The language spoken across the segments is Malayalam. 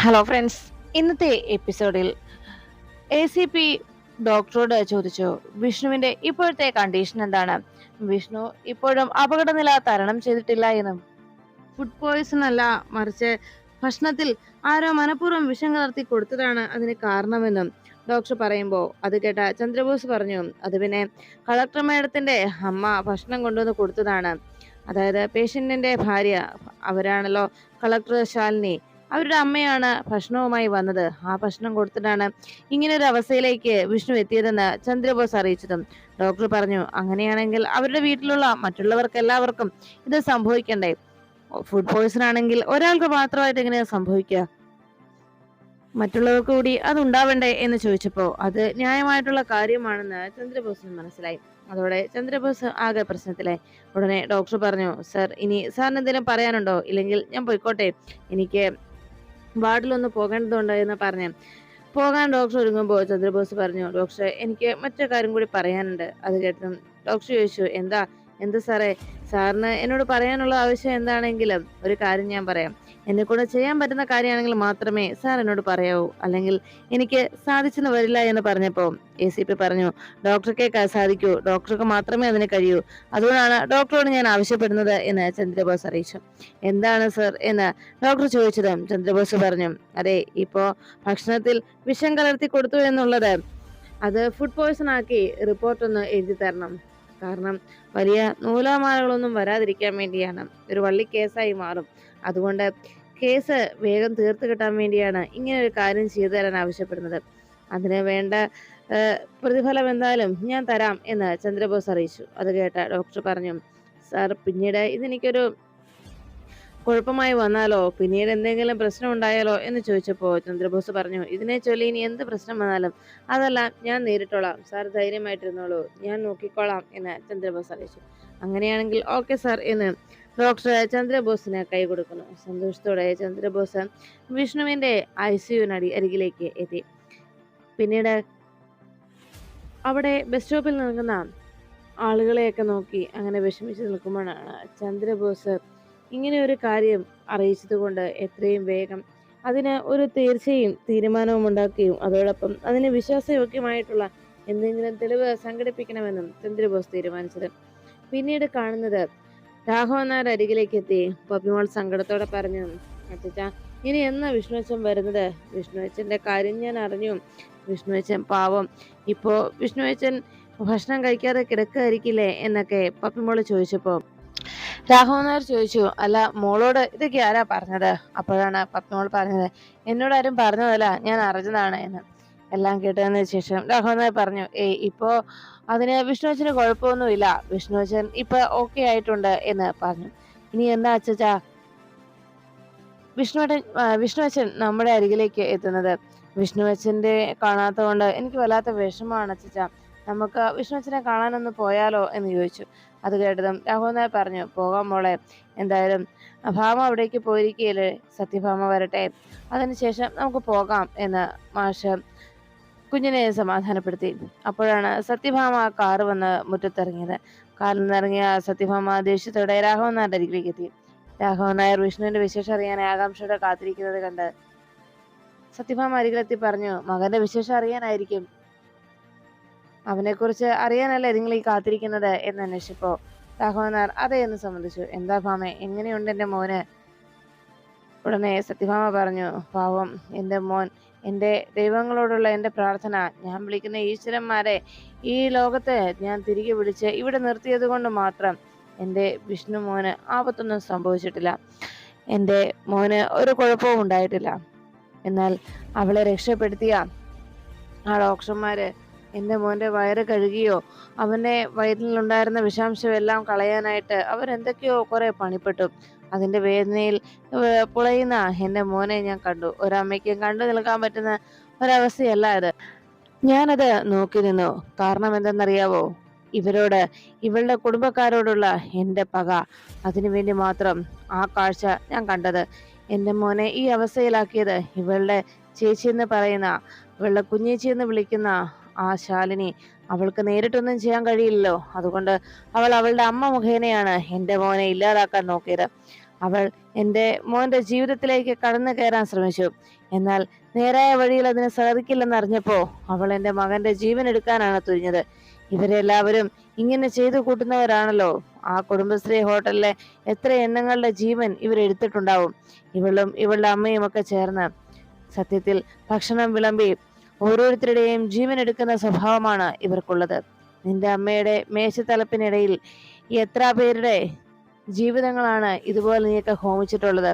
ഹലോ ഫ്രണ്ട്സ്, ഇന്നത്തെ എപ്പിസോഡിൽ ACP ഡോക്ടറോട് ചോദിച്ചു, വിഷ്ണുവിന്റെ ഇപ്പോഴത്തെ കണ്ടീഷൻ എന്താണ്? വിഷ്ണു ഇപ്പോഴും അപകടനില തരണം ചെയ്തിട്ടില്ല എന്നും, ഫുഡ് പോയിസൺ അല്ല, മറിച്ച് ഭക്ഷണത്തിൽ ആരോ മനഃപൂർവ്വം വിഷം കലർത്തി കൊടുത്തതാണ് അതിന് കാരണമെന്നും ഡോക്ടർ പറയുമ്പോൾ അത് കേട്ട ചന്ദ്രബോസ് പറഞ്ഞു, അത് പിന്നെ കളക്ടർ മേഡത്തിന്റെ അമ്മ ഭക്ഷണം കൊണ്ടുവന്ന് കൊടുത്തതാണ്. അതായത് പേഷ്യന്റിന്റെ ഭാര്യ, അവരാണല്ലോ കളക്ടർ ശാലിനി. അവരുടെ അമ്മയാണ് ഭക്ഷണവുമായി വന്നത്. ആ ഭക്ഷണം കൊടുത്തിട്ടാണ് ഇങ്ങനെ ഒരു അവസ്ഥയിലേക്ക് വിഷ്ണു എത്തിയതെന്ന് ചന്ദ്രബോസ് അറിയിച്ചതും ഡോക്ടർ പറഞ്ഞു, അങ്ങനെയാണെങ്കിൽ അവരുടെ വീട്ടിലുള്ള മറ്റുള്ളവർക്ക് എല്ലാവർക്കും ഇത് സംഭവിക്കണ്ടേ? ഫുഡ് പോയിസൺ ആണെങ്കിൽ ഒരാൾക്ക് മാത്രമായിട്ട് എങ്ങനെയാ സംഭവിക്കുക? മറ്റുള്ളവർക്ക് കൂടി അത് ഉണ്ടാവണ്ടേ എന്ന് ചോദിച്ചപ്പോ അത് ന്യായമായിട്ടുള്ള കാര്യമാണെന്ന് ചന്ദ്രബോസിന് മനസ്സിലായി. അതോടെ ചന്ദ്രബോസ് ആകെ പ്രശ്നത്തിലായി. ഉടനെ ഡോക്ടർ പറഞ്ഞു, സർ, ഇനി സാറിന് എന്തെങ്കിലും പറയാനുണ്ടോ? ഇല്ലെങ്കിൽ ഞാൻ പോയിക്കോട്ടെ, എനിക്ക് വാർഡിലൊന്ന് പോകേണ്ടതുണ്ട് എന്ന് പറഞ്ഞു പോകാൻ ഡോക്ടർ ഒരുങ്ങുമ്പോൾ ചന്ദ്രബോസ് പറഞ്ഞു, ഡോക്ടറെ, എനിക്ക് മറ്റൊരു കാര്യം കൂടി പറയാനുണ്ട്. അത് കേട്ടും ഡോക്ടർ ചോദിച്ചു, എന്താ എന്താ സാറേ? സാറിന് എന്നോട് പറയാനുള്ള ആവശ്യം എന്താണെങ്കിലും ഒരു കാര്യം ഞാൻ പറയാം. എന്നെ കൊണ്ട് ചെയ്യാൻ പറ്റുന്ന കാര്യമാണെങ്കിൽ മാത്രമേ സാർ എന്നോട് പറയാവൂ, അല്ലെങ്കിൽ എനിക്ക് സാധിച്ചെന്ന് വരില്ല എന്ന് പറഞ്ഞപ്പോൾ ACP പറഞ്ഞു, ഡോക്ടർക്ക് സാധിക്കൂ, ഡോക്ടർക്ക് മാത്രമേ അതിന് കഴിയൂ. അതുകൊണ്ടാണ് ഡോക്ടറോട് ഞാൻ ആവശ്യപ്പെടുന്നത് എന്ന് ചന്ദ്രബോസ് അറിയിച്ചു. എന്താണ് സർ എന്ന് ഡോക്ടർ ചോദിച്ചതും ചന്ദ്രബോസ് പറഞ്ഞു, അതെ, ഇപ്പോ ഭക്ഷണത്തിൽ വിഷം കലർത്തി കൊടുത്തു എന്നുള്ളത് അത് ഫുഡ് പോയ്സൺ ആക്കി റിപ്പോർട്ട് ഒന്ന് എഴുതി തരണം. കാരണം വലിയ നൂലാമാലകളൊന്നും വരാതിരിക്കാൻ വേണ്ടിയാണ്. ഒരു വള്ളി കേസായി മാറും. അതുകൊണ്ട് കേസ് വേഗം തീർത്ത് കിട്ടാൻ വേണ്ടിയാണ് ഇങ്ങനെ ഒരു കാര്യം ചെയ്തു തരാൻ ആവശ്യപ്പെടുന്നത്. അതിന് വേണ്ട പ്രതിഫലം എന്തായാലും ഞാൻ തരാം എന്ന് ചന്ദ്രബോസ് അറിയിച്ചു. അത് കേട്ട ഡോക്ടർ പറഞ്ഞു, സാർ, പിന്നീട് ഇതെനിക്കൊരു കുഴപ്പമായി വന്നാലോ, പിന്നീട് എന്തെങ്കിലും പ്രശ്നം ഉണ്ടായാലോ എന്ന് ചോദിച്ചപ്പോൾ ചന്ദ്രബോസ് പറഞ്ഞു, ഇതിനെ ചൊല്ലി ഇനി എന്ത് പ്രശ്നം വന്നാലും അതെല്ലാം ഞാൻ നേരിട്ടോളാം, സാർ ധൈര്യമായിട്ടിരുന്നോളൂ, ഞാൻ നോക്കിക്കോളാം എന്ന് ചന്ദ്രബോസ് അറിയിച്ചു. അങ്ങനെയാണെങ്കിൽ ഓക്കെ സാർ എന്ന് ഡോക്ടർ ചന്ദ്രബോസിന് കൈ കൊടുക്കുന്നു. സന്തോഷത്തോടെ ചന്ദ്രബോസ് വിഷ്ണുവിന്റെ ICU അരികിലേക്ക് എത്തി. പിന്നീട് അവിടെ ബസ് സ്റ്റോപ്പിൽ നിൽക്കുന്ന ആളുകളെയൊക്കെ നോക്കി അങ്ങനെ വിഷമിച്ച് നിൽക്കുമ്പോഴാണ് ചന്ദ്രബോസ് ഇങ്ങനെ ഒരു കാര്യം അറിയിച്ചതുകൊണ്ട് എത്രയും വേഗം അതിന് ഒരു തീരുമാനവും ഉണ്ടാക്കുകയും അതോടൊപ്പം അതിന് വിശ്വാസയോഗ്യമായിട്ടുള്ള എന്തെങ്കിലും തെളിവ് സംഘടിപ്പിക്കണമെന്നും ചന്ദ്രബോസ് തീരുമാനിച്ചത്. പിന്നീട് കാണുന്നത് രാഘവൻ നായർ അരികിലേക്ക് എത്തി. പപ്പിമോൾ സങ്കടത്തോടെ പറഞ്ഞു, അച്ഛാ, ഇനി എന്നാ വിഷ്ണുവച്ചൻ വരുന്നത്? വിഷ്ണുവച്ചന്റെ കാര്യം ഞാൻ അറിഞ്ഞു. വിഷ്ണുവച്ചൻ പാവം, ഇപ്പോ വിഷ്ണുവച്ചൻ ഭക്ഷണം കഴിക്കാതെ കിടക്കായിരിക്കില്ലേ എന്നൊക്കെ പപ്പിമോള് ചോദിച്ചപ്പോ രാഘവൻ നായർ ചോദിച്ചു, അല്ല, മോളോട് ഇതൊക്കെ ആരാ പറഞ്ഞത്? അപ്പോഴാണ് പപ്പിമോൾ പറഞ്ഞത്, എന്നോട് ആരും പറഞ്ഞതല്ല, ഞാൻ അറിഞ്ഞതാണ് എന്ന്. എല്ലാം കേട്ടതിന് ശേഷം രാഘവൻ നായർ പറഞ്ഞു, ഇപ്പോ അതിന് വിഷ്ണുവച്ചന് കുഴപ്പമൊന്നുമില്ല, വിഷ്ണുവച്ചൻ ഇപ്പൊ ഓക്കെ ആയിട്ടുണ്ട് എന്ന് പറഞ്ഞു. ഇനി എന്താ അച്ഛാ വിഷ്ണുവച്ചൻ നമ്മുടെ അരികിലേക്ക് എത്തുന്നത്? വിഷ്ണുവച്ചന്റെ കാണാത്ത കൊണ്ട് എനിക്ക് വല്ലാത്ത വിഷമമാണ് അച്ഛാ. നമുക്ക് വിഷ്ണുവച്ചനെ കാണാനൊന്ന് പോയാലോ എന്ന് ചോദിച്ചു. അത് കേട്ടതും രാഘവൻ നായർ പറഞ്ഞു, പോകാം മോളെ, എന്തായാലും ഭാമ അവിടേക്ക് പോയിരിക്കുകയല്ലേ, സത്യഭാമ വരട്ടെ, അതിനുശേഷം നമുക്ക് പോകാം എന്ന് മാഷ് കുഞ്ഞിനെ സമാധാനപ്പെടുത്തി. അപ്പോഴാണ് സത്യഭാമ കാറ് വന്ന് മുറ്റത്തിറങ്ങിയത്. കാറിൽ നിന്നിറങ്ങിയ സത്യഭാമ ദേഷ്യത്തോടെ രാഘവൻ നായരുടെ അരികിലേക്ക് എത്തി. രാഘവൻ നായർ വിഷ്ണുവിന്റെ വിശേഷം അറിയാൻ ആകാംക്ഷയോടെ കാത്തിരിക്കുന്നത് കണ്ട് സത്യഭാമ അരികിലെത്തി പറഞ്ഞു, മകന്റെ വിശേഷം അറിയാനായിരിക്കും, അവനെക്കുറിച്ച് അറിയാനല്ലേ നിങ്ങൾ ഈ കാത്തിരിക്കുന്നത് എന്ന് അന്വേഷിച്ചപ്പോ രാഘവൻ നായർ അതെ എന്ന് സംബന്ധിച്ചു. എന്താ ഭാമേ, എങ്ങനെയുണ്ട് എന്റെ മോന്? ഉടനെ സത്യഭാമ പറഞ്ഞു, പാവം എൻ്റെ മോൻ, എൻ്റെ ദൈവങ്ങളോടുള്ള എൻ്റെ പ്രാർത്ഥന, ഞാൻ വിളിക്കുന്ന ഈശ്വരന്മാരെ ഈ ലോകത്തെ ഞാൻ തിരികെ വിളിച്ച് ഇവിടെ നിർത്തിയത് കൊണ്ട് മാത്രം എൻ്റെ വിഷ്ണു മോന് ആപത്തൊന്നും സംഭവിച്ചിട്ടില്ല. എൻ്റെ മോന് ഒരു കുഴപ്പവും ഉണ്ടായിട്ടില്ല. എന്നാൽ അവളെ രക്ഷപ്പെടുത്തിയ ആ ഡോക്ടർമാര് എൻ്റെ മോൻ്റെ വയറ് കഴുകിയോ, അവൻ്റെ വയറ്റിലുണ്ടായിരുന്ന വിഷാംശം എല്ലാം കളയാനായിട്ട് അവരെന്തൊക്കെയോ കുറെ പണിപ്പെട്ടു. അതിന്റെ വേദനയിൽ പുളയുന്ന എൻ്റെ മോനെ ഞാൻ കണ്ടു. ഒരമ്മയ്ക്കും കണ്ടു നിൽക്കാൻ പറ്റുന്ന ഒരവസ്ഥയല്ല ഇത്. ഞാനത് നോക്കി നിന്നു. കാരണം എന്തെന്നറിയാവോ? ഇവളുടെ കുടുംബക്കാരോടുള്ള എൻ്റെ പക. അതിനു വേണ്ടി മാത്രം ആ കാഴ്ച ഞാൻ കണ്ടത്. എൻ്റെ മോനെ ഈ അവസ്ഥയിലാക്കിയത് ഇവളുടെ ചേച്ചി എന്ന് പറയുന്ന, ഇവളുടെ കുഞ്ഞേച്ചി എന്ന് വിളിക്കുന്ന ആ ശാലിനി. അവൾക്ക് നേരിട്ടൊന്നും ചെയ്യാൻ കഴിയില്ലല്ലോ. അതുകൊണ്ട് അവൾ അവളുടെ അമ്മ മുഖേനയാണ് എൻ്റെ മോനെ ഇല്ലാതാക്കാൻ നോക്കിയത്. അവൾ എൻ്റെ മോന്റെ ജീവിതത്തിലേക്ക് കടന്നു കയറാൻ ശ്രമിച്ചു. എന്നാൽ നേരായ വഴിയിൽ അതിന് സാധിക്കില്ലെന്ന് അറിഞ്ഞപ്പോ അവൾ എൻ്റെ മകന്റെ ജീവൻ എടുക്കാനാണ് തുനിഞ്ഞത്. ഇവരെല്ലാവരും ഇങ്ങനെ ചെയ്തു കൂട്ടുന്നവരാണല്ലോ. ആ കുടുംബശ്രീ ഹോട്ടലിലെ എത്ര എണ്ണങ്ങളുടെ ജീവൻ ഇവരെടുത്തിട്ടുണ്ടാവും. ഇവളും ഇവളുടെ അമ്മയും ഒക്കെ ചേർന്ന്. സത്യത്തിൽ ഭക്ഷണം വിളമ്പി ഓരോരുത്തരുടെയും ജീവൻ എടുക്കുന്ന സ്വഭാവമാണ് ഇവർക്കുള്ളത്. നിന്റെ അമ്മയുടെ മേശത്തലപ്പിനിടയിൽ എത്ര പേരുടെ ജീവിതങ്ങളാണ് ഇതുപോലെ നീയൊക്കെ ഹോമിച്ചിട്ടുള്ളത്.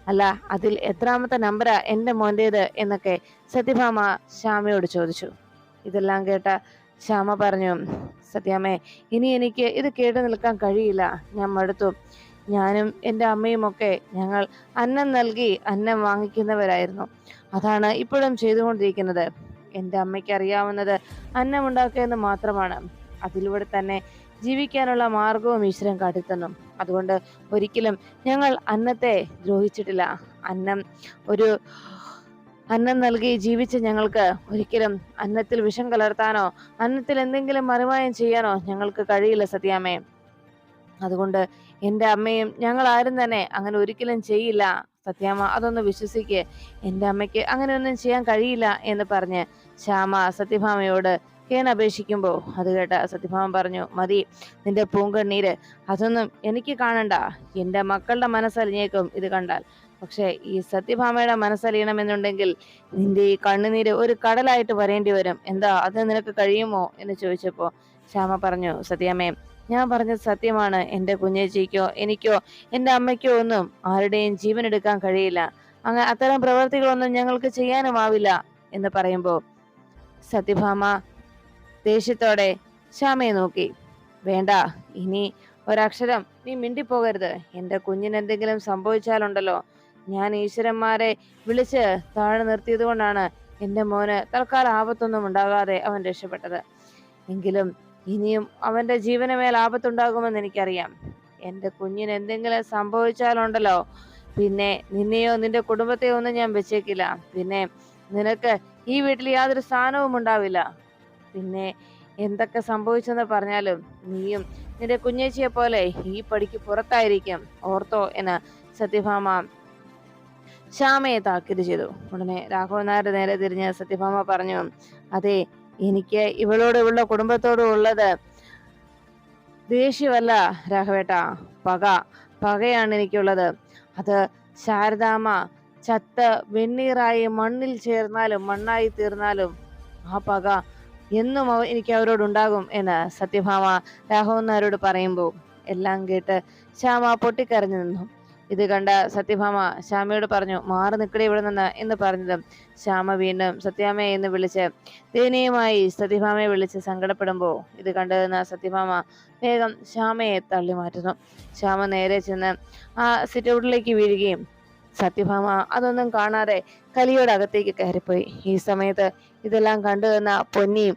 അല്ല, അതിൽ എത്രാമത്തെ നമ്പരാ എൻ്റെ മോൻ്റേത് എന്നൊക്കെ സത്യഭാമ ശ്യാമയോട് ചോദിച്ചു. ഇതെല്ലാം കേട്ട ശ്യാമ പറഞ്ഞു, സത്യാമ്മേ, ഇനി എനിക്ക് ഇത് കേട്ടു നിൽക്കാൻ കഴിയില്ല. ഞാൻ മടുത്തു. ഞാനും എൻ്റെ അമ്മയും ഒക്കെ ഞങ്ങൾ അന്നം നൽകി അന്നം വാങ്ങിക്കുന്നവരായിരുന്നു. അതാണ് ഇപ്പോഴും ചെയ്തുകൊണ്ടിരിക്കുന്നത്. എൻ്റെ അമ്മയ്ക്ക് അറിയാവുന്നത് അന്നം ഉണ്ടാക്കുക എന്ന് മാത്രമാണ്. അതിലൂടെ തന്നെ ജീവിക്കാനുള്ള മാർഗവും ഈശ്വരൻ കാട്ടിത്തന്നു. അതുകൊണ്ട് ഒരിക്കലും ഞങ്ങൾ അന്നത്തെ ദ്രോഹിച്ചിട്ടില്ല. അന്നം നൽകി ജീവിച്ച ഞങ്ങൾക്ക് ഒരിക്കലും അന്നത്തിൽ വിഷം കലർത്താനോ അന്നത്തിൽ എന്തെങ്കിലും മറിമായം ചെയ്യാനോ ഞങ്ങൾക്ക് കഴിയില്ല സത്യാമ്മേ. അതുകൊണ്ട് എൻ്റെ അമ്മയും ഞങ്ങൾ ആരും തന്നെ അങ്ങനെ ഒരിക്കലും ചെയ്യില്ല സത്യാമ്മ, അതൊന്ന് വിശ്വസിക്ക്. എൻ്റെ അമ്മയ്ക്ക് അങ്ങനെയൊന്നും ചെയ്യാൻ കഴിയില്ല എന്ന് പറഞ്ഞ് ശ്യാമ സത്യഭാമയോട് കേണപേക്ഷിക്കുമ്പോൾ അത് കേട്ട സത്യഭാമ പറഞ്ഞു, മതി നിന്റെ പൂങ്കണ്ണീര്, അതൊന്നും എനിക്ക് കാണണ്ട. എൻ്റെ മക്കളുടെ മനസ്സലിഞ്ഞേക്കും ഇത് കണ്ടാൽ. പക്ഷെ ഈ സത്യഭാമയുടെ മനസ്സലിയണമെന്നുണ്ടെങ്കിൽ നിന്റെ ഈ കണ്ണുനീര് ഒരു കടലായിട്ട് വരേണ്ടി വരും. എന്താ, അത് നിനക്ക് കഴിയുമോ എന്ന് ചോദിച്ചപ്പോ ശ്യാമ പറഞ്ഞു, സത്യാമ്മേ, ഞാൻ പറഞ്ഞത് സത്യമാണ്. എൻ്റെ കുഞ്ഞേച്ചിക്കോ എനിക്കോ എൻ്റെ അമ്മയ്ക്കോ ഒന്നും ആരുടെയും ജീവൻ എടുക്കാൻ കഴിയില്ല. അത്തരം പ്രവർത്തികളൊന്നും ഞങ്ങൾക്ക് ചെയ്യാനുമാവില്ല എന്ന് പറയുമ്പോ സത്യഭാമ ദേഷ്യത്തോടെ ശ്യാമയെ നോക്കി. വേണ്ട, ഇനി ഒരക്ഷരം നീ മിണ്ടിപ്പോകരുത്. എൻ്റെ കുഞ്ഞിന് എന്തെങ്കിലും സംഭവിച്ചാലുണ്ടല്ലോ, ഞാൻ ഈശ്വരന്മാരെ വിളിച്ച് താഴെ നിർത്തിയത് കൊണ്ടാണ് എൻ്റെ മോന് തൽക്കാലം ആപത്തൊന്നും ഉണ്ടാകാതെ അവൻ രക്ഷപ്പെട്ടത്. എങ്കിലും ഇനിയും അവന്റെ ജീവന് മേൽ ആപത്തുണ്ടാകുമെന്ന് എനിക്കറിയാം. എൻ്റെ കുഞ്ഞിന് എന്തെങ്കിലും സംഭവിച്ചാലുണ്ടല്ലോ, പിന്നെ നിന്നെയോ നിന്റെ കുടുംബത്തെയോ ഒന്നും ഞാൻ വെച്ചേക്കില്ല. പിന്നെ നിനക്ക് ഈ വീട്ടിൽ യാതൊരു സ്ഥാനവും ഉണ്ടാവില്ല. പിന്നെ എന്തൊക്കെ സംഭവിച്ചെന്ന് പറഞ്ഞാലും നീയും നിന്റെ കുഞ്ഞേച്ചിയെ പോലെ ഈ പടിക്ക് പുറത്തായിരിക്കും, ഓർത്തോ എന്ന് സത്യഭാമ ശ്യാമയെ താക്കീത് ചെയ്തു. ഉടനെ രാഘവൻ നായരുടെ നേരെ തിരിഞ്ഞ് സത്യഭാമ പറഞ്ഞു, അതെ, എനിക്ക് ഇവളോട് ഇവളുടെ കുടുംബത്തോടും ഉള്ളത് ദേഷ്യമല്ല രാഘവേട്ട, പകയാണ് എനിക്കുള്ളത്. അത് ശാരദാമ്മ ചത്ത് വെണ്ണീറായി മണ്ണിൽ ചേർന്നാലും മണ്ണായി തീർന്നാലും ആ പക എന്നും എനിക്ക് അവരോടുണ്ടാകും എന്ന് സത്യഭാമ രാഘവൻ നായരോട് പറയുമ്പോൾ എല്ലാം കേട്ട് ശ്യാമ പൊട്ടിക്കരഞ്ഞു നിന്നു. ഇത് കണ്ട സത്യഭാമ ശ്യാമയോട് പറഞ്ഞു, മാറി നിൽക്കടി ഇവിടെ നിന്ന് എന്ന് പറഞ്ഞതും ശ്യാമ വീണ്ടും സത്യാമ്മയെ എന്ന് വിളിച്ച് ദയനീയമായി സത്യഭാമയെ വിളിച്ച് സങ്കടപ്പെടുമ്പോൾ ഇത് കണ്ടുനിന്ന സത്യഭാമ വേഗം ശ്യാമയെ തള്ളി മാറ്റുന്നു. ശ്യാമ നേരെ ചെന്ന് ആ സിറ്റൗട്ടിലേക്ക് വീഴുകയും സത്യഭാമ അതൊന്നും കാണാതെ കലിയുടെ അകത്തേക്ക് കയറിപ്പോയി. ഈ സമയത്ത് ഇതെല്ലാം കണ്ടുനിന്ന പൊന്നിയും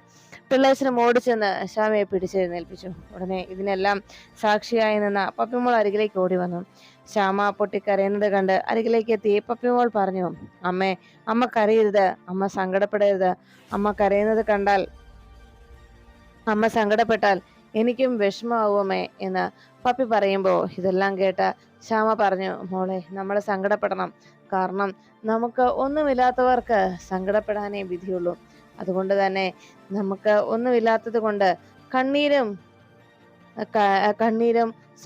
പിള്ളേച്ചനും ഓടിച്ചെന്ന് ശ്യാമയെ പിടിച്ചെഴുന്നേൽപ്പിച്ചു. ഉടനെ ഇതിനെല്ലാം സാക്ഷിയായി നിന്ന പപ്പിമോൾ അരികിലേക്ക് ഓടി വന്നു. ശ്യാമ പൊട്ടിക്കരയുന്നത് കണ്ട് അരികിലേക്ക് എത്തി പപ്പിമോൾ പറഞ്ഞു, അമ്മ കരയരുത്, അമ്മ സങ്കടപ്പെടരുത്. അമ്മ കരയുന്നത് കണ്ടാൽ അമ്മ സങ്കടപ്പെട്ടാൽ എനിക്കും വിഷമാവുമേ എന്ന് പപ്പി പറയുമ്പോൾ ഇതെല്ലാം കേട്ട ശ്യാമ പറഞ്ഞു, മോളെ, നമ്മൾ സങ്കടപ്പെടണം. കാരണം നമുക്ക് ഒന്നുമില്ലാത്തവർക്ക് സങ്കടപ്പെടാനേ വിധിയുള്ളൂ. അതുകൊണ്ട് തന്നെ നമുക്ക് ഒന്നുമില്ലാത്തത് കൊണ്ട് കണ്ണീരും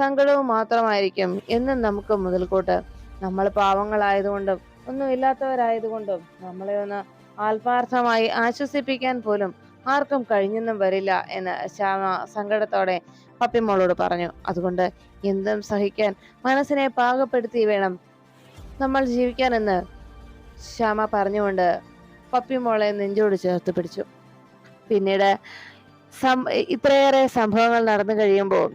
സങ്കടവും മാത്രമായിരിക്കും എന്നും നമുക്ക് മുതൽക്കൂട്ട്. നമ്മൾ പാവങ്ങളായതുകൊണ്ടും ഒന്നുമില്ലാത്തവരായതുകൊണ്ടും നമ്മളെ ഒന്ന് ആത്മാർത്ഥമായി ആശ്വസിപ്പിക്കാൻ പോലും ആർക്കും കഴിഞ്ഞെന്നും വരില്ല എന്ന് ശ്യാമ സങ്കടത്തോടെ പപ്പിമോളോട് പറഞ്ഞു. അതുകൊണ്ട് എന്തും സഹിക്കാൻ മനസ്സിനെ പാകപ്പെടുത്തി വേണം നമ്മൾ ജീവിക്കാനെന്ന് ശ്യാമ പറഞ്ഞുകൊണ്ട് പപ്പിമോളെ നെഞ്ചോട് ചേർത്ത് പിടിച്ചു. പിന്നീട് ഇത്രയേറെ സംഭവങ്ങൾ നടന്നു കഴിയുമ്പോൾ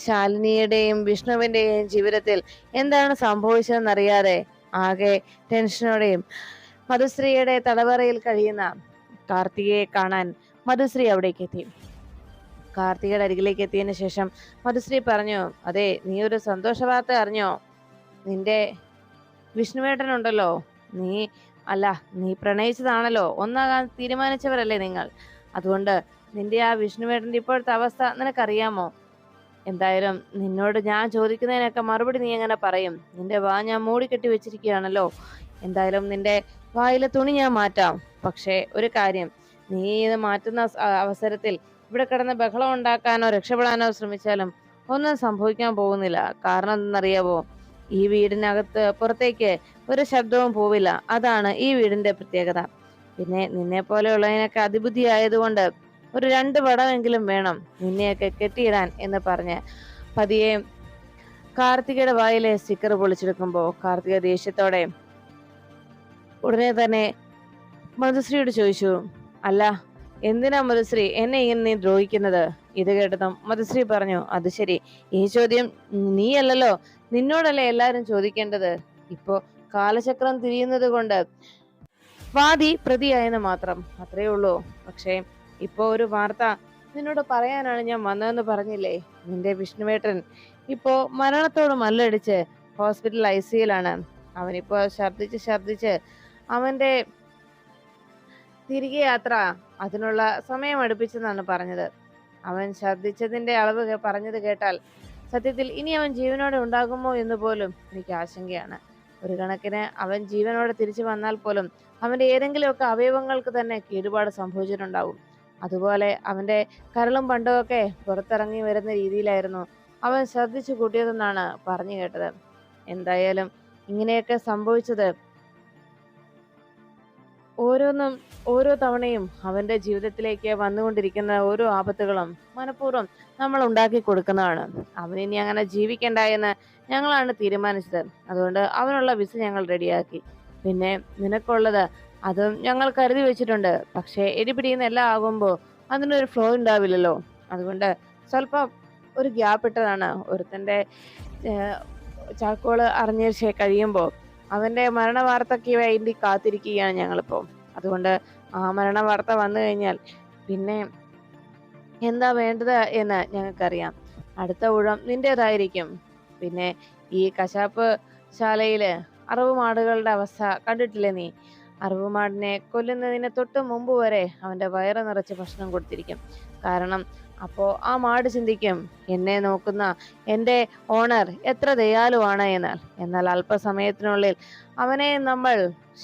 ശാലിനിയുടെയും വിഷ്ണുവിന്റെയും ജീവിതത്തിൽ എന്താണ് സംഭവിച്ചതെന്നറിയാതെ ആകെ ടെൻഷനോടെയും മധുശ്രീയുടെ തടവറയിൽ കഴിയുന്ന കാർത്തികയെ കാണാൻ മധുശ്രീ അവിടേക്ക് എത്തി. കാർത്തികയുടെ അരികിലേക്ക് എത്തിയതിനു ശേഷം മധുശ്രീ പറഞ്ഞു, അതെ, നീ ഒരു സന്തോഷ വാർത്ത അറിഞ്ഞോ? നിന്റെ വിഷ്ണുവേട്ടനുണ്ടല്ലോ, നീ പ്രണയിച്ചതാണല്ലോ, ഒന്നാകാൻ തീരുമാനിച്ചവരല്ലേ നിങ്ങൾ. അതുകൊണ്ട് നിന്റെ ആ വിഷ്ണുവേട്ടന്റെ ഇപ്പോഴത്തെ അവസ്ഥ നിനക്കറിയാമോ? എന്തായാലും നിന്നോട് ഞാൻ ചോദിക്കുന്നതിനൊക്കെ മറുപടി നീ എങ്ങനെ പറയും? നിന്റെ വാ ഞാൻ മൂടിക്കെട്ടി വെച്ചിരിക്കുകയാണല്ലോ. എന്തായാലും നിന്റെ വായിലെ തുണി ഞാൻ മാറ്റാം. പക്ഷേ ഒരു കാര്യം, നീ ഇത് മാറ്റുന്ന അവസരത്തിൽ ഇവിടെ കിടന്ന് ബഹളം ഉണ്ടാക്കാനോ രക്ഷപ്പെടാനോ ശ്രമിച്ചാലും ഒന്നും സംഭവിക്കാൻ പോകുന്നില്ല. കാരണം എന്തെന്നറിയാവോ? ഈ വീടിനകത്ത് പുറത്തേക്ക് ഒരു ശബ്ദവും പോവില്ല. അതാണ് ഈ വീടിന്റെ പ്രത്യേകത. പിന്നെ നിന്നെ പോലെയുള്ളതിനൊക്കെ അതിബുദ്ധി ആയതുകൊണ്ട് ഒരു 2 വടമെങ്കിലും വേണം നിന്നെയൊക്കെ കെട്ടിയിടാൻ എന്ന് പറഞ്ഞ് പതിയെ കാർത്തികയുടെ വായിലെ സ്റ്റിക്കർ പൊളിച്ചെടുക്കുമ്പോ കാർത്തിക ദേഷ്യത്തോടെ ഉടനെ തന്നെ മധുശ്രീയോട് ചോദിച്ചു, അല്ല എന്തിനാ മധുശ്രീ എന്നെ ഇങ്ങനെ നീ ദ്രോഹിക്കുന്നത്? ഇത് കേട്ടതും മധുശ്രീ പറഞ്ഞു, അത് ശരി, ഈ ചോദ്യം നീയല്ലല്ലോ, നിന്നോടല്ലേ എല്ലാരും ചോദിക്കേണ്ടത്. ഇപ്പോ കാലചക്രം തിരിയുന്നത് കൊണ്ട് വാദി പ്രതിയായെന്ന് മാത്രം, അത്രേ ഉള്ളൂ. പക്ഷേ ഇപ്പോ ഒരു വാർത്ത നിന്നോട് പറയാനാണ് ഞാൻ വന്നതെന്ന് പറഞ്ഞില്ലേ? നിന്റെ വിഷ്ണുവേട്ടൻ ഇപ്പോ മരണത്തോട് മല്ലടിച്ച് ഹോസ്പിറ്റൽ ICUലാണ്. അവനിപ്പോ ഛർദിച്ച് അവന്റെ തിരികെ യാത്ര അതിനുള്ള സമയം അടുപ്പിച്ചെന്നാണ് പറഞ്ഞത്. അവൻ ഛർദിച്ചതിന്റെ അളവ് പറഞ്ഞത് കേട്ടാൽ സത്യത്തിൽ ഇനി അവൻ ജീവനോടെ ഉണ്ടാകുമോ എന്ന് പോലും എനിക്ക് ആശങ്കയാണ്. ഒരു കണക്കിന് അവൻ ജീവനോടെ തിരിച്ചു വന്നാൽ പോലും അവന്റെ ഏതെങ്കിലുമൊക്കെ അവയവങ്ങൾക്ക് തന്നെ കേടുപാട് സംഭവിച്ചിട്ടുണ്ടാവും. അതുപോലെ അവന്റെ കരളും പണ്ടമൊക്കെ പുറത്തിറങ്ങി വരുന്ന രീതിയിലായിരുന്നു അവൻ ഛർദിച്ചു കൂട്ടിയതെന്നാണ് പറഞ്ഞു കേട്ടത്. എന്തായാലും ഇങ്ങനെയൊക്കെ സംഭവിച്ചത് ഓരോന്നും ഓരോ തവണയും അവന്റെ ജീവിതത്തിലേക്ക് വന്നുകൊണ്ടിരിക്കുന്ന ഓരോ ആപത്തുകളും മനഃപൂർവ്വം നമ്മൾ ഉണ്ടാക്കി കൊടുക്കുന്നതാണ്. അവനിനി അങ്ങനെ ജീവിക്കണ്ട എന്ന് ഞങ്ങളാണ് തീരുമാനിച്ചത്. അതുകൊണ്ട് അവനുള്ള വിസ ഞങ്ങൾ റെഡിയാക്കി. പിന്നെ നിനക്കുള്ളത് അതും ഞങ്ങൾ കരുതി വെച്ചിട്ടുണ്ട്. പക്ഷേ എരിപിടിയുന്ന എല്ലാം ആകുമ്പോൾ അതിനൊരു ഫ്ലോ ഉണ്ടാവില്ലല്ലോ. അതുകൊണ്ട് സ്വല്പം ഒരു ഗ്യാപ്പ് ഇട്ടതാണ്. ഒരുത്തന്റെ ചാക്കോള് അറിഞ്ഞ കഴിയുമ്പോൾ അവന്റെ മരണ വാർത്തയ്ക്ക് വേണ്ടി കാത്തിരിക്കുകയാണ് ഞങ്ങളിപ്പോ. അതുകൊണ്ട് ആ മരണ വാർത്ത വന്നു കഴിഞ്ഞാൽ പിന്നെ എന്താ വേണ്ടത് എന്ന് ഞങ്ങൾക്കറിയാം. അടുത്ത ഊഴം നിന്റേതായിരിക്കും. പിന്നെ ഈ കശാപ്പ് ശാലയില് അറവുമാടുകളുടെ അവസ്ഥ കണ്ടിട്ടില്ലേ നീ? അറവുമാടിനെ കൊല്ലുന്നതിന് തൊട്ട് മുമ്പ് വരെ അവന്റെ വയറ് നിറച്ച് ഭക്ഷണം കൊടുത്തിരിക്കും. കാരണം അപ്പോ ആ മാട് ചിന്തിക്കും, എന്നെ നോക്കുന്ന എൻ്റെ ഓണർ എത്ര ദയാലുവാണ് എന്ന്. എന്നാൽ അല്പസമയത്തിനുള്ളിൽ അവനെ നമ്മൾ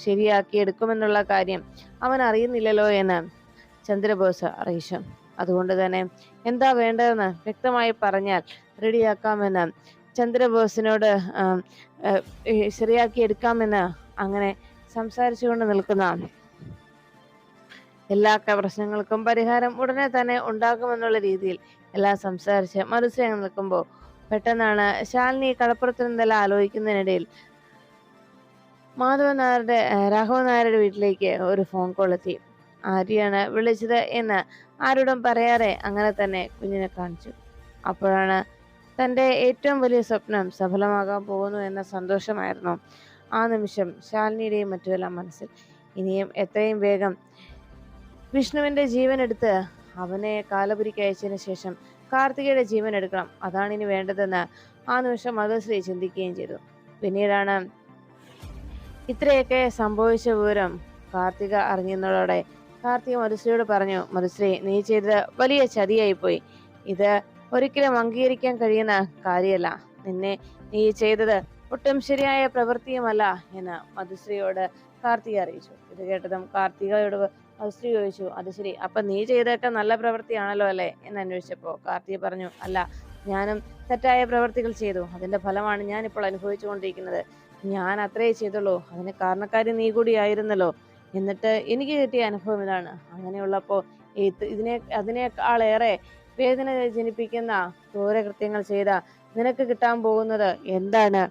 ശരിയാക്കി എടുക്കുമെന്നുള്ള കാര്യം അവൻ അറിയുന്നില്ലല്ലോ എന്ന് ചന്ദ്രബോസ് അറിയിച്ചു. അതുകൊണ്ട് തന്നെ എന്താ വേണ്ടതെന്ന് വ്യക്തമായി പറഞ്ഞാൽ റെഡിയാക്കാമെന്ന് ചന്ദ്രബോസിനോട് ശരിയാക്കി എടുക്കാമെന്ന് അങ്ങനെ സംസാരിച്ചുകൊണ്ട് നിൽക്കുന്ന എല്ലാ പ്രശ്നങ്ങൾക്കും പരിഹാരം ഉടനെ തന്നെ ഉണ്ടാകുമെന്നുള്ള രീതിയിൽ എല്ലാം സംസാരിച്ച് മധുശ്രീ നിൽക്കുമ്പോൾ പെട്ടെന്നാണ് ശാലിനി കടപ്പുറത്ത് നിന്നെല്ലാം ആലോചിക്കുന്നതിനിടയിൽ രാഘവൻ നായരുടെ വീട്ടിലേക്ക് ഒരു ഫോൺ കോൾ എത്തി. ആര്യാണ് വിളിച്ചത് എന്ന് ആരോടും പറയാതെ അങ്ങനെ തന്നെ കുഞ്ഞിനെ കാണിച്ചു. അപ്പോഴാണ് തൻ്റെ ഏറ്റവും വലിയ സ്വപ്നം സഫലമാകാൻ പോകുന്നു എന്ന സന്തോഷമായിരുന്നു ആ നിമിഷം ശാലിനിയുടെയും മറ്റുമെല്ലാം മനസ്സിൽ. ഇനിയും എത്രയും വേഗം വിഷ്ണുവിന്റെ ജീവൻ എടുത്ത് അവനെ കാലപുരിക്ക് അയച്ചതിന് ശേഷം കാർത്തികയുടെ ജീവൻ എടുക്കണം, അതാണ് ഇനി വേണ്ടതെന്ന് ആ നിമിഷം മധുശ്രീ ചിന്തിക്കുകയും ചെയ്തു. പിന്നീടാണ് ഇത്രയൊക്കെ സംഭവിച്ച വിവരം കാർത്തിക അറിഞ്ഞതോടെ കാർത്തിക മധുശ്രീയോട് പറഞ്ഞു, മധുശ്രീ, നീ ചെയ്തത് വലിയ ചതിയായിപ്പോയി. ഇത് ഒരിക്കലും അംഗീകരിക്കാൻ കഴിയുന്ന കാര്യമല്ല. നീ ചെയ്തത് ഒട്ടും ശരിയായ പ്രവൃത്തിയുമല്ല എന്ന് മധുശ്രീയോട് കാർത്തിക അറിയിച്ചു. ഇത് കേട്ടതും കാർത്തികയോട് മധുശ്രീ ചോദിച്ചു, അത് ശരി, അപ്പൊ നീ ചെയ്തൊക്കെ നല്ല പ്രവൃത്തിയാണല്ലോ അല്ലേ എന്ന് അന്വേഷിച്ചപ്പോ കാർത്തിക പറഞ്ഞു, അല്ല, ഞാനും തെറ്റായ പ്രവൃത്തികൾ ചെയ്തു. അതിന്റെ ഫലമാണ് ഞാൻ ഇപ്പോൾ അനുഭവിച്ചുകൊണ്ടിരിക്കുന്നത്. ഞാൻ അത്രേ ചെയ്തുള്ളൂ. അതിന് കാരണക്കാരി നീ കൂടി ആയിരുന്നല്ലോ. എന്നിട്ട് എനിക്ക് കിട്ടിയ അനുഭവം ഇതാണ്. അങ്ങനെയുള്ളപ്പോ അതിനേക്കാളേറെ വേദന ജനിപ്പിക്കുന്ന ക്രൂരകൃത്യങ്ങൾ ചെയ്ത നിനക്ക് കിട്ടാൻ പോകുന്നത് എന്താണ്?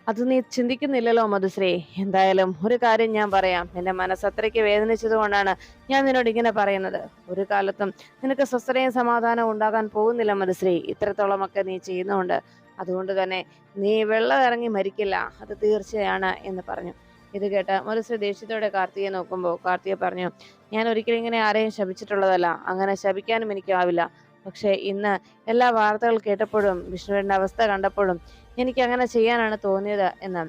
അത് നീ ചിന്തിക്കുന്നില്ലല്ലോ മധുശ്രീ. എന്തായാലും ഒരു കാര്യം ഞാൻ പറയാം. നിന്റെ മനസ്സ് അത്രയ്ക്ക് വേദനിച്ചത് കൊണ്ടാണ് ഞാൻ നിന്നോട് ഇങ്ങനെ പറയുന്നത്. ഒരു കാലത്തും നിനക്ക് സ്വസ്ഥതയും സമാധാനവും ഉണ്ടാകാൻ പോകുന്നില്ല മധുശ്രീ, ഇത്രത്തോളമൊക്കെ നീ ചെയ്യുന്നുണ്ട്. അതുകൊണ്ട് തന്നെ നീ വെള്ളം ഇറങ്ങി മരിക്കില്ല, അത് തീർച്ചയാണ് എന്ന് പറഞ്ഞു. ഇത് കേട്ട് മധുശ്രീ ദേഷ്യത്തോടെ കാർത്തികയെ നോക്കുമ്പോൾ കാർത്തിക പറഞ്ഞു, ഞാൻ ഒരിക്കലും ഇങ്ങനെ ആരെയും ശപിച്ചിട്ടുള്ളതല്ല, അങ്ങനെ ശപിക്കാനും എനിക്കാവില്ല. പക്ഷെ ഇന്ന് എല്ലാ വാർത്തകൾ കേട്ടപ്പോഴും വിഷ്ണുവിന്റെ അവസ്ഥ കണ്ടപ്പോഴും എനിക്ക് അങ്ങനെ ചെയ്യാനാണ് തോന്നിയത് എന്ന്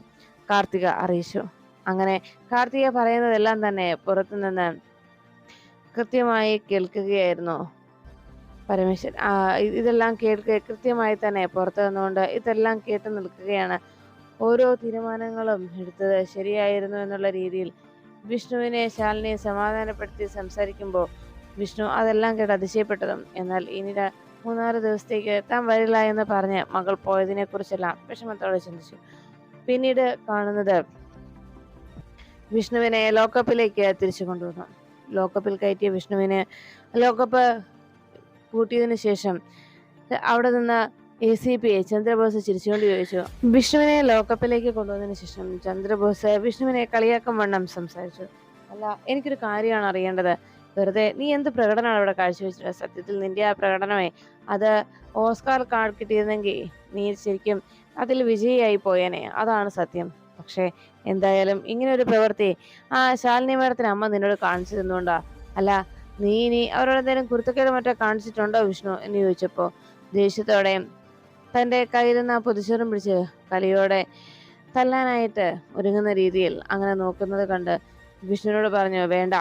കാർത്തിക അറിയിച്ചു. അങ്ങനെ കാർത്തിക പറയുന്നതെല്ലാം തന്നെ പുറത്തുനിന്ന് കൃത്യമായി കേൾക്കുകയായിരുന്നു പരമേശ്വരൻ ഇതെല്ലാം കൃത്യമായി തന്നെ പുറത്തു നിന്നുകൊണ്ട് ഇതെല്ലാം കേട്ട് നിൽക്കുകയാണ്. ഓരോ തീരുമാനങ്ങളും എടുത്തത് ശരിയായിരുന്നു എന്നുള്ള രീതിയിൽ വിഷ്ണുവിനെ ശാലിനിയെ സമാധാനപ്പെടുത്തി സംസാരിക്കുമ്പോൾ വിഷ്ണു അതെല്ലാം കേട്ട് അതിശയപ്പെട്ടതും, എന്നാൽ ഇനി 3-4 ദിവസത്തേക്ക് താൻ വരില്ല എന്ന് പറഞ്ഞ് മകൾ പോയതിനെ കുറിച്ചെല്ലാം വിഷമത്തോടെ ചിന്തിച്ചു. പിന്നീട് കാണുന്നത് വിഷ്ണുവിനെ ലോക്കപ്പിലേക്ക് തിരിച്ചു കൊണ്ടുവന്നു. ലോക്കപ്പിൽ കയറ്റിയ വിഷ്ണുവിന് ലോക്കപ്പ് കൂട്ടിയതിനു ശേഷം അവിടെ നിന്ന് ACP ചന്ദ്രബോസ് ചിരിച്ചുകൊണ്ട് ചോദിച്ചു. വിഷ്ണുവിനെ ലോക്കപ്പിലേക്ക് കൊണ്ടുവന്നതിന് ശേഷം ചന്ദ്രബോസ് വിഷ്ണുവിനെ കളിയാക്കും വണ്ണം സംസാരിച്ചു. അല്ല, എനിക്കൊരു കാര്യമാണ് അറിയേണ്ടത്. വെറുതെ നീ എന്ത് പ്രകടനമാണ് ഇവിടെ കാഴ്ചവെച്ചത്? സത്യത്തിൽ നിന്റെ ആ പ്രകടനമേ അത് ഓസ്കാർ കാർഡ് കിട്ടിയിരുന്നെങ്കിൽ നീ ശരിക്കും അതിൽ വിജയിയായി പോയേനെ. അതാണ് സത്യം. പക്ഷേ എന്തായാലും ഇങ്ങനെ ഒരു പ്രവൃത്തി ആ ശാലിനി മേഡത്തിന് അമ്മ നിന്നോട് കാണിച്ചു തന്നുകൊണ്ടാ. അല്ല, നീ ഇനി അവരോട് എന്തെങ്കിലും കുരുത്തക്കേട് മറ്റോ കാണിച്ചിട്ടുണ്ടോ വിഷ്ണു എന്ന് ചോദിച്ചപ്പോൾ ദേഷ്യത്തോടെ തൻ്റെ കയ്യിൽ നിന്ന് ആ പൊതിച്ചോറും പിടിച്ച് കലിയോടെ തല്ലാനായിട്ട് ഒരുങ്ങുന്ന രീതിയിൽ അങ്ങനെ നോക്കുന്നത് കണ്ട് വിഷ്ണുവിനോട് പറഞ്ഞു, വേണ്ട,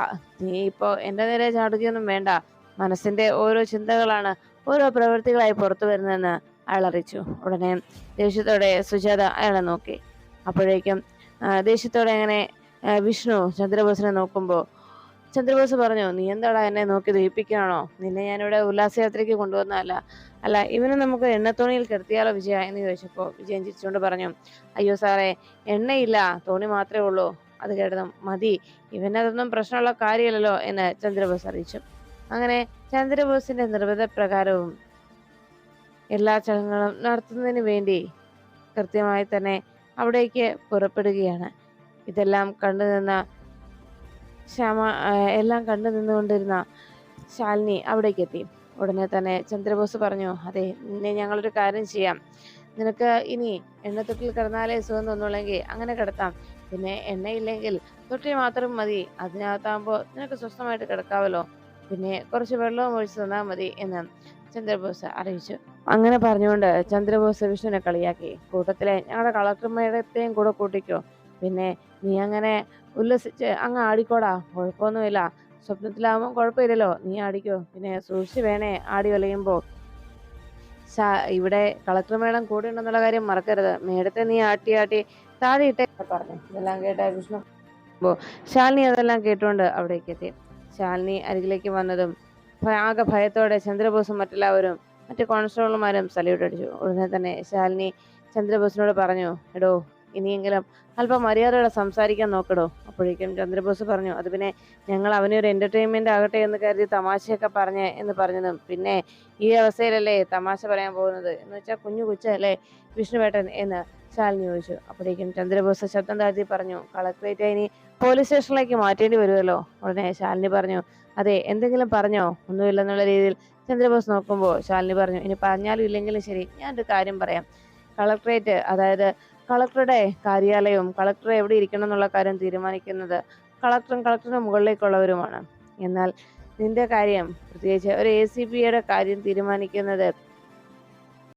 നീ ഇപ്പോൾ എൻ്റെ നേരെ ചാടുകയൊന്നും വേണ്ട. മനസ്സിൻ്റെ ഓരോ ചിന്തകളാണ് ഓരോ പ്രവൃത്തികളായി പുറത്തു വരുന്നതെന്ന് അയാൾ അറിയിച്ചു. ഉടനെ ദേഷ്യത്തോടെ സുജാത അയാളെ നോക്കി. അപ്പോഴേക്കും ദേഷ്യത്തോടെ അങ്ങനെ വിഷ്ണു ചന്ദ്രബോസിനെ നോക്കുമ്പോൾ ചന്ദ്രബോസ് പറഞ്ഞു, നീ എന്താടാ എന്നെ നോക്കി ദഹിപ്പിക്കുകയാണോ? നിന്നെ ഞാനിവിടെ ഉല്ലാസയാത്രയ്ക്ക് കൊണ്ടുവന്നതല്ല. അല്ല, ഇവനെ നമുക്ക് എണ്ണത്തോണിയിൽ കിടത്തിയാലോ വിജയ എന്ന് ചോദിച്ചപ്പോൾ വിജയൻ ചിരിച്ചുകൊണ്ട് പറഞ്ഞു, അയ്യോ സാറേ, എണ്ണയില്ല, തോണി മാത്രമേ ഉള്ളൂ. അത് കേട്ടതും മതി, ഇവനതൊന്നും പ്രശ്നമുള്ള കാര്യമല്ലല്ലോ എന്ന് ചന്ദ്രബോസ് അറിയിച്ചു. അങ്ങനെ ചന്ദ്രബോസിന്റെ നിർബന്ധപ്രകാരവും എല്ലാ ചടങ്ങുകളും നടത്തുന്നതിന് വേണ്ടി കൃത്യമായി തന്നെ അവിടേക്ക് പുറപ്പെടുകയാണ്. ഇതെല്ലാം എല്ലാം കണ്ടു നിന്നുകൊണ്ടിരുന്ന ശാലിനി അവിടേക്ക് എത്തി. ഉടനെ തന്നെ ചന്ദ്രബോസ് പറഞ്ഞു, അതെ, നിന്നെ ഞങ്ങളൊരു കാര്യം ചെയ്യാം. നിനക്ക് ഇനി എണ്ണത്തൊട്ടിൽ കിടന്നാലേ സുഖം തോന്നുള്ളെങ്കിൽ അങ്ങനെ കിടത്താം. പിന്നെ എണ്ണയില്ലെങ്കിൽ തൊട്ടി മാത്രം മതി. അതിനകത്താകുമ്പോൾ നിനക്ക് സ്വസ്ഥമായിട്ട് കിടക്കാവല്ലോ. പിന്നെ കുറച്ച് വെള്ളവും ഒഴിച്ച് തന്നാൽ മതി എന്ന് ചന്ദ്രബോസ് അറിയിച്ചു. അങ്ങനെ പറഞ്ഞുകൊണ്ട് ചന്ദ്രബോസ് വിഷ്ണുവിനെ കളിയാക്കി. കൂട്ടത്തിലെ ഞങ്ങളുടെ കളക്ടർ മേഡത്തെയും കൂടെ കൂട്ടിക്കോ. പിന്നെ നീ അങ്ങനെ ഉല്ലസിച്ച് അങ്ങ് ആടിക്കോടാ, കുഴപ്പമൊന്നുമില്ല. സ്വപ്നത്തിലാവുമ്പോൾ കുഴപ്പമില്ലല്ലോ, നീ ആടിക്കോ. പിന്നെ സൂക്ഷിച്ച് വേണേ ആടി വലയുമ്പോൾ. ഇവിടെ കളക്ടർ മേഡം കൂടെ ഉണ്ടെന്നുള്ള കാര്യം മറക്കരുത്. മേഡത്തെ നീ ആട്ടി താഴെയിട്ടേ പറഞ്ഞു. ഇതെല്ലാം കേട്ട വിഷ്ണു ശാലിനി അതെല്ലാം കേട്ടുകൊണ്ട് അവിടേക്ക് എത്തി. ശാലിനി അരികിലേക്ക് വന്നതും ആകെ ഭയത്തോടെ ചന്ദ്രബോസും മറ്റു കോൺസ്റ്റബിൾമാരും സല്യൂട്ട് അടിച്ചു. ഉടനെ തന്നെ ശാലിനി ചന്ദ്രബോസിനോട് പറഞ്ഞു, എടോ, ഇനിയെങ്കിലും അല്പം മര്യാദയോടെ സംസാരിക്കാൻ നോക്കടോ. അപ്പോഴേക്കും ചന്ദ്രബോസ് പറഞ്ഞു, അത് പിന്നെ ഞങ്ങൾ അവനൊരു എന്റർടൈൻമെന്റ് ആകട്ടെ എന്ന് കരുതി തമാശയൊക്കെ എന്ന് പറഞ്ഞതും, പിന്നെ ഈ അവസ്ഥയിലല്ലേ തമാശ പറയാൻ പോകുന്നത്? എന്ന് വെച്ചാൽ കുഞ്ഞു കൊച്ചല്ലേ വിഷ്ണുവേട്ടൻ എന്ന് ശാലിനി ചോദിച്ചു. അപ്പോഴേക്കും ചന്ദ്രബോസ് ശബ്ദം താഴ്ത്തി പറഞ്ഞു, കളക്ടറേറ്റ് ഇനി പോലീസ് സ്റ്റേഷനിലേക്ക് മാറ്റേണ്ടി വരുമല്ലോ. ഉടനെ ശാലിനി പറഞ്ഞു, അതെ, എന്തെങ്കിലും പറഞ്ഞോ? ഒന്നുമില്ലെന്നുള്ള രീതിയിൽ ചന്ദ്രബോസ് നോക്കുമ്പോൾ ശാലിനി പറഞ്ഞു, ഇനി പറഞ്ഞാലും ഇല്ലെങ്കിലും ശരി, ഞാനൊരു കാര്യം പറയാം. കളക്ടറേറ്റ്, അതായത് കളക്ടറുടെ കാര്യാലയവും കളക്ടർ എവിടെ ഇരിക്കണം എന്നുള്ള കാര്യം തീരുമാനിക്കുന്നത് കളക്ടറിന് മുകളിലേക്കുള്ളവരുമാണ്. എന്നാൽ നിന്റെ കാര്യം, പ്രത്യേകിച്ച് ഒരു ACPയുടെ കാര്യം തീരുമാനിക്കുന്നത്